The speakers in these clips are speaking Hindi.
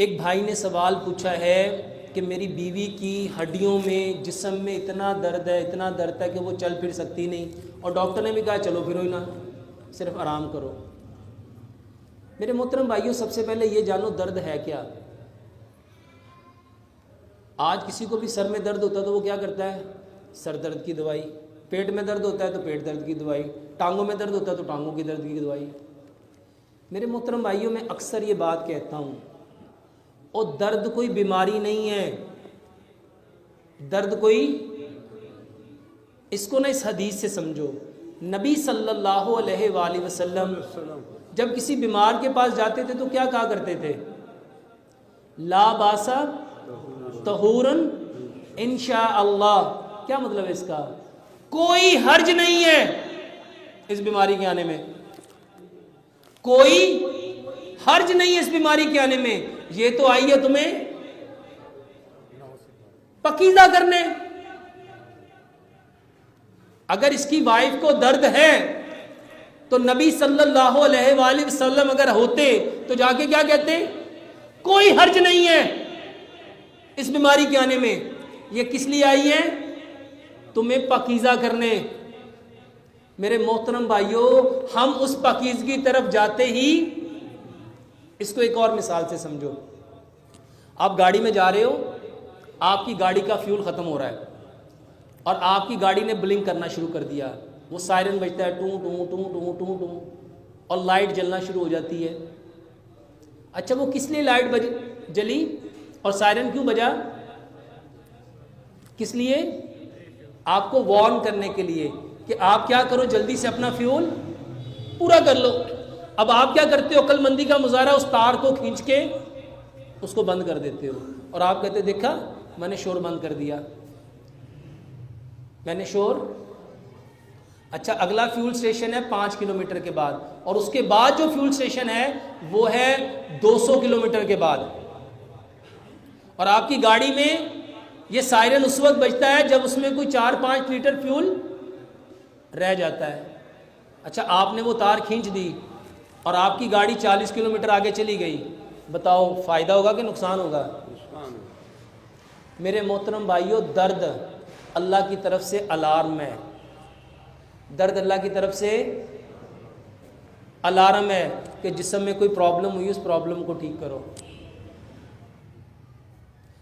एक भाई ने सवाल पूछा है कि मेरी बीवी की हड्डियों में, जिस्म में इतना दर्द है कि वो चल फिर सकती नहीं, और डॉक्टर ने भी कहा चलो फिरो ही ना, सिर्फ आराम करो। मेरे मोहतरम भाइयों, सबसे पहले ये जानो दर्द है क्या। आज किसी को भी सर में दर्द होता है तो वो क्या करता है, सर दर्द की दवाई। पेट में दर्द होता है तो पेट दर्द की दवाई। टांगों में दर्द होता है तो टांगों की दर्द की दवाई। मेरे मोहतरम भाइयों, मैं अक्सर ये बात कहता हूँ, और दर्द कोई बीमारी नहीं है, दर्द कोई, इसको ना इस हदीस से समझो। नबी सल्लल्लाहु अलैहि वसल्लम जब किसी बीमार के पास जाते थे तो क्या कहा करते थे, ला बासा तहूरन इंशाअल्लाह। क्या मतलब है इसका, कोई हर्ज नहीं है इस बीमारी के आने में, कोई हर्ज नहीं है इस बीमारी के आने में। ये तो आई है तुम्हें पकीज़ा करने। अगर इसकी वाइफ को दर्द है तो नबी सल्लल्लाहु अलैहि वसल्लम अगर होते तो जाके क्या कहते, कोई हर्ज नहीं है इस बीमारी के आने में, ये किस लिए आई है, तुम्हें पकीज़ा करने। मेरे मोहतरम भाइयों, हम उस पकीज़ की तरफ जाते ही, इसको एक और मिसाल से समझो। आप गाड़ी में जा रहे हो, आपकी गाड़ी का फ्यूल ख़त्म हो रहा है और आपकी गाड़ी ने ब्लिंक करना शुरू कर दिया, वो सायरन बजता है, टू टू टू टू टू टू, और लाइट जलना शुरू हो जाती है। अच्छा, वो किस लिए लाइट जली और सायरन क्यों बजा, किस लिए, आपको वार्न करने के लिए कि आप क्या करो, जल्दी से अपना फ्यूल पूरा कर लो। अब आप क्या करते हो, अक्लमंदी का मुजाहरा, उस तार को खींच के उसको बंद कर देते हो और आप कहते हो देखा मैंने शोर बंद कर दिया, मैंने शोर। अच्छा, अगला फ्यूल स्टेशन है 5 किलोमीटर के बाद, और उसके बाद जो फ्यूल स्टेशन है वो है 200 किलोमीटर के बाद, और आपकी गाड़ी में ये सायरन उस वक्त बजता है जब उसमें कोई 4-5 लीटर फ्यूल रह जाता है। अच्छा, आपने वो तार खींच दी और आपकी गाड़ी 40 किलोमीटर आगे चली गई, बताओ फ़ायदा होगा कि नुकसान होगा। मेरे मोहतरम भाइयों, दर्द अल्लाह की तरफ से अलार्म है, दर्द अल्लाह की तरफ से अलार्म है कि जिस्म में कोई प्रॉब्लम हुई, उस प्रॉब्लम को ठीक करो।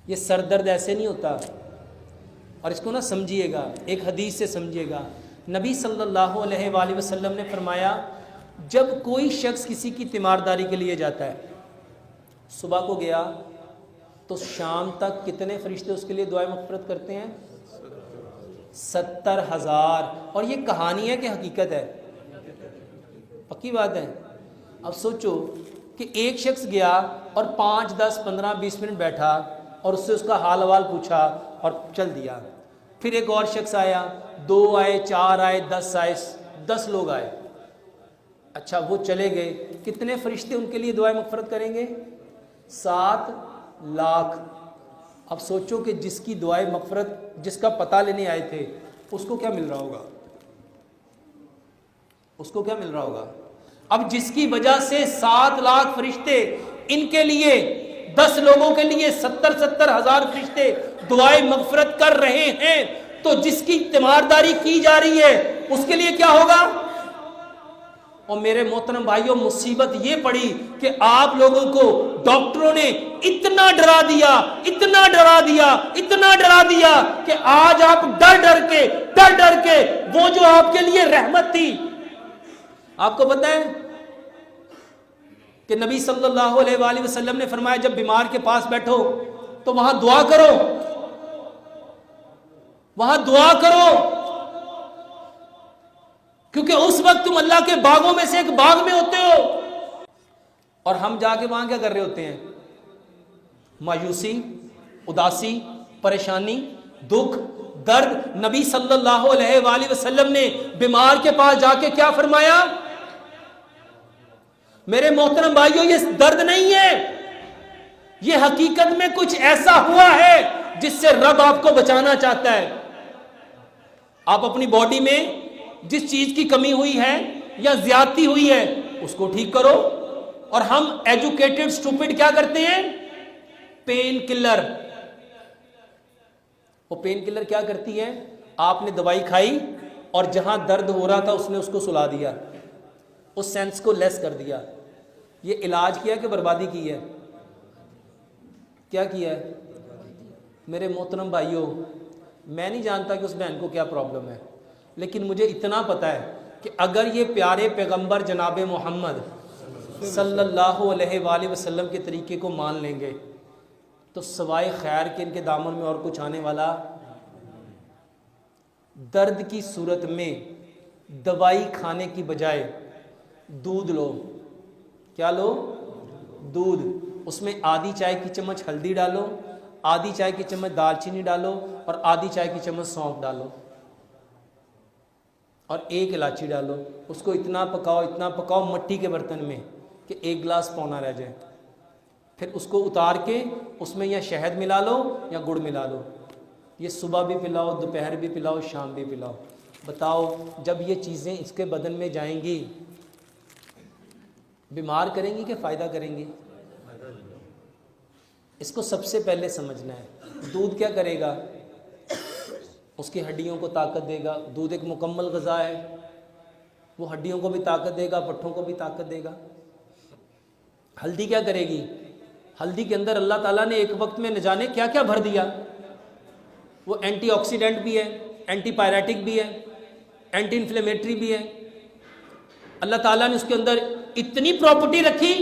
ये सर दर्द ऐसे नहीं होता, और इसको ना समझिएगा, एक हदीस से समझिएगा। नबी सल्लल्लाहु अलैहि वसल्लम ने फरमाया, जब कोई शख्स किसी की तीमारदारी के लिए जाता है, सुबह को गया तो शाम तक कितने फरिश्ते उसके लिए दुआए मग़फ़िरत करते हैं, 70,000। और ये कहानी है कि हकीकत है, पक्की बात है। अब सोचो कि एक शख्स गया और 5, 10, 15, 20 मिनट बैठा और उससे उसका हाल हवाल पूछा और चल दिया। फिर एक और शख्स आया, 2 आए, 4 आए, 10 आए, 10 लोग आए। अच्छा, वो चले गए, कितने फरिश्ते उनके लिए दुआए मग़फ़िरत करेंगे, 7 लाख। अब सोचो कि जिसकी दुआए मग़फ़िरत, जिसका पता लेने आए थे, उसको क्या मिल रहा होगा, उसको क्या मिल रहा होगा। अब जिसकी वजह से 7 लाख फरिश्ते, इनके लिए 10 लोगों के लिए 70,000 फरिश्ते दुआए मग़फ़िरत कर रहे हैं, तो जिसकी तीमारदारी की जा रही है उसके लिए क्या होगा। और मेरे मोहतरम भाइयों, मुसीबत ये पड़ी कि आप लोगों को डॉक्टरों ने इतना डरा दिया, इतना डरा दिया, इतना डरा दिया कि आज आप डर डर के वो जो आपके लिए रहमत थी। आपको पता है कि नबी सल्लल्लाहु अलैहि वसल्लम ने फरमाया, जब बीमार के पास बैठो तो वहां दुआ करो, वहां दुआ करो, क्योंकि उस वक्त तुम अल्लाह के बागों में से एक बाग में होते हो। और हम जाके वहां क्या कर रहे होते हैं, मायूसी, उदासी, परेशानी, दुख, दर्द। नबी सल्लल्लाहु अलैहि वसल्लम ने बीमार के पास जाके क्या फरमाया, मेरे मोहतरम भाइयों, ये दर्द नहीं है, ये हकीकत में कुछ ऐसा हुआ है जिससे रब आपको बचाना चाहता है। आप अपनी बॉडी में जिस चीज की कमी हुई है या ज्यादती हुई है उसको ठीक करो। और हम एजुकेटेड स्टूपिड क्या करते हैं, पेन किलर। वो पेन किलर क्या करती है, आपने दवाई खाई और जहां दर्द हो रहा था उसने उसको सुला दिया, उस सेंस को लेस कर दिया। ये इलाज किया कि बर्बादी की है? क्या किया है? मेरे मोहतरम भाइयों, मैं नहीं जानता कि उस बहन को क्या प्रॉब्लम है, लेकिन मुझे इतना पता है कि अगर ये प्यारे पैगंबर जनाब मोहम्मद सल्लल्लाहु अलैहि वसल्लम के तरीके को मान लेंगे तो सवाए खैर के इनके दामन में और कुछ आने वाला। दर्द की सूरत में दवाई खाने की बजाय दूध लो। क्या लो? दूध। उसमें आधी चाय की चम्मच हल्दी डालो, आधी चाय की चम्मच दालचीनी डालो और आधी चाय की चम्मच सौंफ डालो और एक इलायची डालो। उसको इतना पकाओ मट्टी के बर्तन में कि 1 गिलास पौना रह जाए। फिर उसको उतार के उसमें या शहद मिला लो या गुड़ मिला लो। ये सुबह भी पिलाओ, दोपहर भी पिलाओ, शाम भी पिलाओ। बताओ जब ये चीज़ें इसके बदन में जाएंगी बीमार करेंगी कि फ़ायदा करेंगी? इसको सबसे पहले समझना है। दूध क्या करेगा? उसकी हड्डियों को ताकत देगा। दूध एक मुकम्मल ग़िज़ा है, वो हड्डियों को भी ताकत देगा, पट्ठों को भी ताकत देगा। हल्दी क्या करेगी? हल्दी के अंदर अल्लाह ताला ने एक वक्त में न जाने क्या क्या भर दिया। वो एंटीऑक्सीडेंट भी है, एंटीपायरेटिक भी है, एंटी इन्फ्लेमेटरी भी है। अल्लाह ताला ने उसके अंदर इतनी प्रॉपर्टी रखी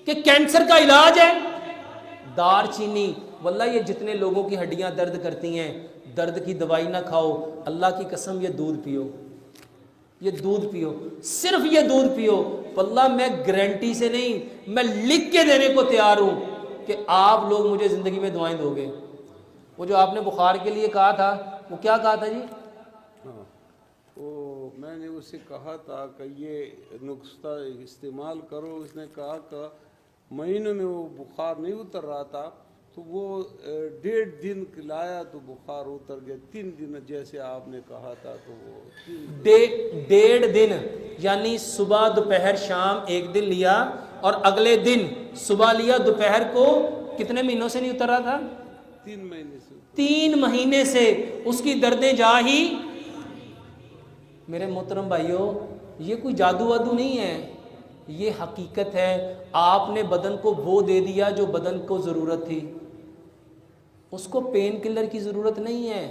कि कैंसर का इलाज है। दालचीनी, वल्लाह ये जितने लोगों की हड्डियां दर्द करती हैं, दर्द की दवाई ना खाओ, अल्लाह की कसम ये दूध पियो, ये दूध पियो, सिर्फ ये दूध पियो। वल्लाह मैं गारंटी से नहीं, मैं लिख के देने को तैयार हूं कि आप लोग मुझे जिंदगी में दुआएं दोगे। वो जो आपने बुखार के लिए कहा था, वो क्या कहा था जी? हाँ, वो मैंने उससे कहा था कि ये नुस्खा इस्तेमाल करो। उसने कहा कि महीनों में वो बुखार नहीं उतर रहा था, तो वो 1.5 दिन खिलाया तो बुखार उतर गया। 3 दिन जैसे आपने कहा था, तो वो 1.5 दिन यानी सुबह दोपहर शाम 1 दिन लिया और अगले दिन सुबह लिया, दोपहर को कितने महीनों से नहीं उतर रहा था? 3 महीने से। 3 महीने से उसकी दर्दें जा ही। मेरे मोहतरम भाइयों, ये कोई जादू वादू नहीं है, ये हकीकत है। आपने बदन को वो दे दिया जो बदन को ज़रूरत थी, उसको पेन किलर की ज़रूरत नहीं है,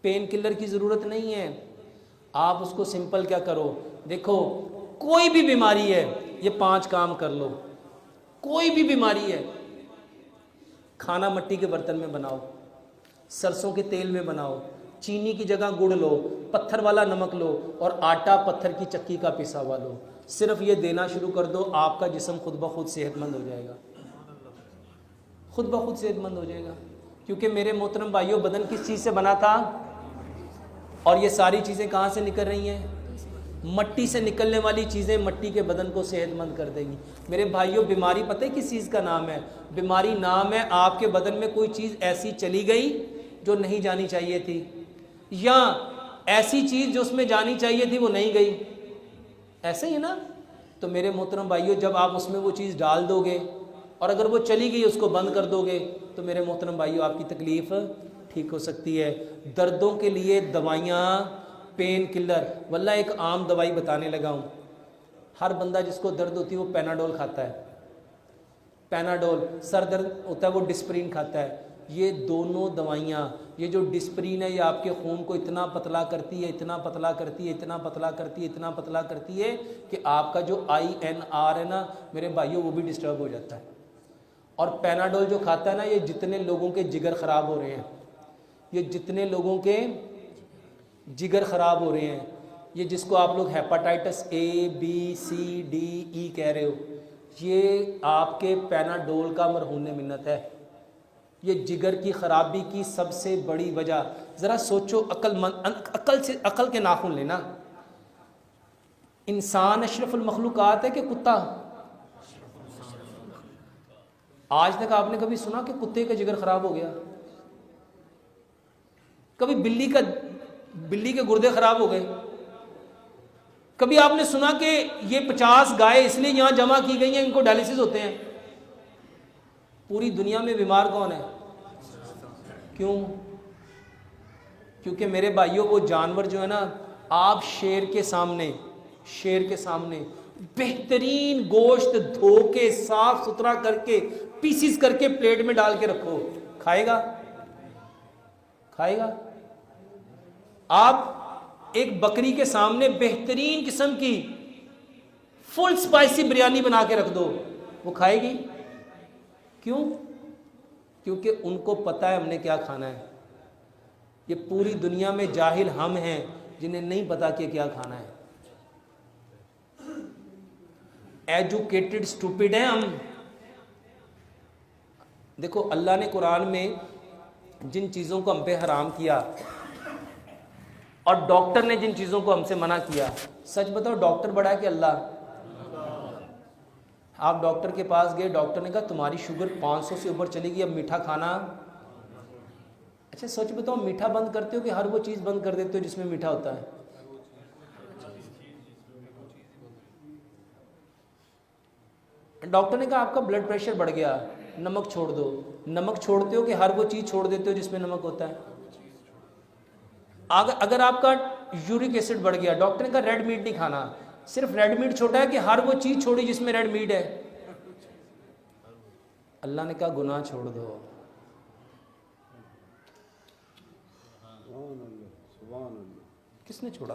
पेन किलर की ज़रूरत नहीं है। आप उसको सिंपल क्या करो, देखो कोई भी बीमारी है, ये 5 काम कर लो। कोई भी बीमारी है, खाना मट्टी के बर्तन में बनाओ, सरसों के तेल में बनाओ, चीनी की जगह गुड़ लो, पत्थर वाला नमक लो और आटा पत्थर की चक्की का पिसा हुआ लो। सिर्फ ये देना शुरू कर दो, आपका जिस्म खुद ब खुद सेहतमंद हो जाएगा, खुद ब खुद सेहतमंद हो जाएगा। क्योंकि मेरे मोहतरम भाइयों, बदन किस चीज़ से बना था और ये सारी चीज़ें कहाँ से निकल रही हैं? मट्टी से निकलने वाली चीज़ें मट्टी के बदन को सेहतमंद कर देंगी। मेरे भाइयों, बीमारी पता है किस चीज़ का नाम है? बीमारी नाम है आपके बदन में कोई चीज़ ऐसी चली गई जो नहीं जानी चाहिए थी, या ऐसी चीज़ जो उसमें जानी चाहिए थी वो नहीं गई। ऐसे ही है ना? तो मेरे मोहतरम भाइयों, जब आप उसमें वो चीज़ डाल दोगे और अगर वो चली गई उसको बंद कर दोगे, तो मेरे मोहतरम भाइयों आपकी तकलीफ़ ठीक हो सकती है। दर्दों के लिए दवाइयाँ, पेन किलर, वल्लाह एक आम दवाई बताने लगा हूँ। हर बंदा जिसको दर्द होती है वो पैनाडोल खाता है, पैनाडोल। सर दर्द होता है वो डिस्प्रिन खाता है। ये दोनों दवाइयाँ, ये जो डिस्प्रिन है ये आपके खून को इतना पतला करती है, इतना पतला करती है, इतना पतला करती है, इतना पतला करती है कि आपका जो INR है ना मेरे भाइयों, वो भी डिस्टर्ब हो जाता है। और पैनाडोल जो खाता है ना, ये जितने लोगों के जिगर ख़राब हो रहे हैं, ये जितने लोगों के जिगर ख़राब हो रहे हैं, ये जिसको आप लोग hepatitis A, B, C, D, E कह रहे हो, ये आपके पैनाडोल का मरहून मिन्नत है। ये जिगर की ख़राबी की सबसे बड़ी वजह, ज़रा सोचो, अकल के नाखून लेना। इंसान अशरफुल मखलूक़ात है कि कुत्ता? आज तक आपने कभी सुना कि कुत्ते का जिगर ख़राब हो गया? कभी बिल्ली के गुर्दे ख़राब हो गए? कभी आपने सुना कि ये 50 गाय इसलिए यहाँ जमा की गई हैं, इनको डायलिसिस होते हैं? पूरी दुनिया में बीमार कौन है? क्यों? क्योंकि मेरे भाइयों वो जानवर जो है ना, आप शेर के सामने बेहतरीन गोश्त धो के साफ सुथरा करके पीसीस करके प्लेट में डाल के रखो, खाएगा? आप एक बकरी के सामने बेहतरीन किस्म की फुल स्पाइसी बिरयानी बना के रख दो, वो खाएगी? क्यों? क्योंकि उनको पता है हमने क्या खाना है। ये पूरी दुनिया में जाहिल हम हैं जिन्हें नहीं पता कि क्या खाना है। एजुकेटेड स्टूपिड हैं हम। देखो अल्लाह ने कुरान में जिन चीज़ों को हम पे हराम किया और डॉक्टर ने जिन चीज़ों को हमसे मना किया, सच बताओ डॉक्टर बड़ा है कि अल्लाह? आप डॉक्टर के पास गए, डॉक्टर ने कहा तुम्हारी शुगर 500 से ऊपर चली गई, अब मीठा खाना। अच्छा सच बताओ, मीठा बंद करते हो कि हर वो चीज़ बंद कर देते हो जिसमें मीठा होता है? डॉक्टर ने कहा आपका ब्लड प्रेशर बढ़ गया, नमक छोड़ दो। नमक छोड़ते हो कि हर वो चीज़ छोड़ देते हो जिसमें नमक होता है? अगर आपका यूरिक एसिड बढ़ गया, डॉक्टर ने कहा रेड मीट नहीं खाना, सिर्फ रेड मीट छोड़ा है कि हर वो चीज़ छोड़ी जिसमें रेड मीट है? अल्लाह ने कहा गुनाह छोड़ दो। किसने छोड़ा?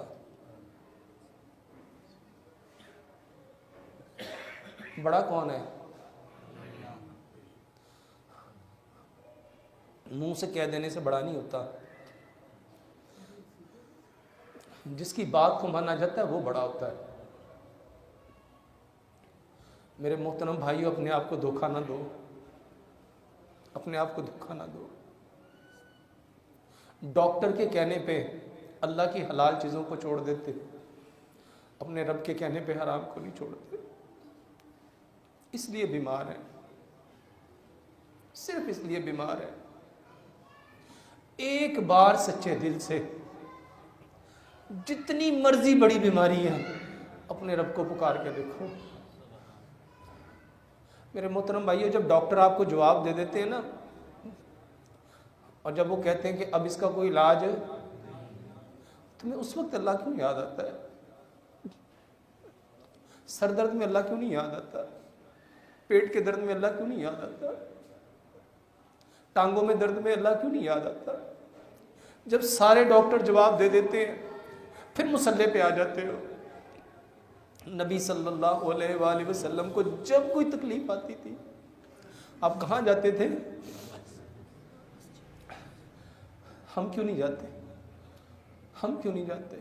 बड़ा कौन है? मुंह से कह देने से बड़ा नहीं होता, जिसकी बात को माना जाता है वो बड़ा होता है। मेरे मोहतरम भाइयों, अपने आप को धोखा ना दो, अपने आप को धोखा ना दो। डॉक्टर के कहने पे अल्लाह की हलाल चीज़ों को छोड़ देते, अपने रब के कहने पे हराम को नहीं छोड़ते। इसलिए बीमार है, सिर्फ इसलिए बीमार है। एक बार सच्चे दिल से, जितनी मर्जी बड़ी बीमारी है, अपने रब को पुकार के देखो। मेरे मोहतरम भाइयों, जब डॉक्टर आपको जवाब दे देते हैं ना, और जब वो कहते हैं कि अब इसका कोई इलाज है, तुम्हें उस वक्त अल्लाह क्यों याद आता है? सर दर्द में अल्लाह क्यों नहीं याद आता? पेट के दर्द में अल्लाह क्यों नहीं याद आता? टांगों में दर्द में अल्लाह क्यों नहीं याद आता? जब सारे डॉक्टर जवाब दे देते हैं, फिर मुसल्ले पे आ जाते हो। नबी सल्लल्लाहु अलैहि वसल्लम को जब कोई तकलीफ आती थी, आप कहाँ जाते थे? हम क्यों नहीं जाते? हम क्यों नहीं जाते?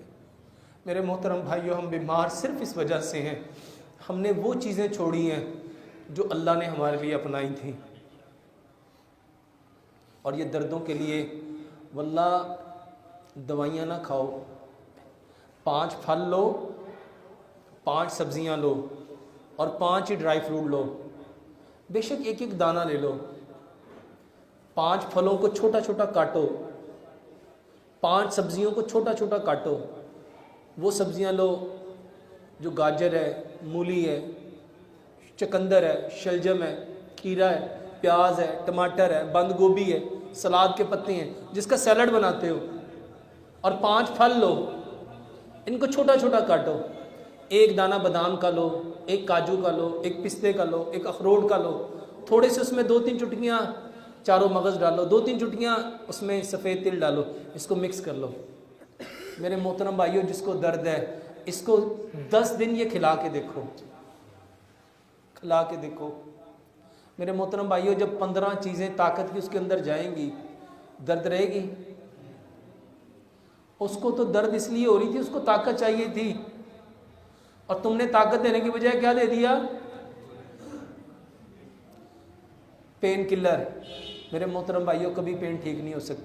मेरे मोहतरम भाइयों, हम बीमार सिर्फ इस वजह से हैं, हमने वो चीज़ें छोड़ी हैं जो अल्लाह ने हमारे लिए अपनाई थी। और ये दर्दों के लिए वल्लाह दवाइयाँ ना खाओ, 5 फल लो, 5 सब्जियाँ लो और 5 ही ड्राई फ्रूट लो। बेशक एक एक दाना ले लो। 5 फलों को छोटा छोटा काटो, 5 सब्जियों को छोटा छोटा काटो। वो सब्जियां लो जो गाजर है, मूली है, चकंदर है, शलजम है, खीरा है, प्याज है, टमाटर है, बंद गोभी है, सलाद के पत्ते हैं जिसका सैलड बनाते हो। और 5 फल लो, इनको छोटा छोटा काटो। 1 दाना बादाम का लो, 1 काजू का लो, 1 पिस्ते का लो, 1 अखरोट का लो। थोड़े से उसमें 2-3 चुटकियाँ चारों मगज़ डालो, 2-3 चुटकियाँ उसमें सफ़ेद तिल डालो, इसको मिक्स कर लो। मेरे मोहतरम भाइयों, जिसको दर्द है इसको 10 दिन ये खिला के देखो, खिला के देखो। मेरे मोहतरम भाइयों, जब 15 चीज़ें ताकत की उसके अंदर जाएंगी, दर्द रहेगी? उसको तो दर्द इसलिए हो रही थी, उसको ताकत चाहिए थी, और तुमने ताकत देने की बजाय क्या दे दिया? Pain killer. मेरे मोहतरम भाइयों, कभी पेन ठीक नहीं हो सकता।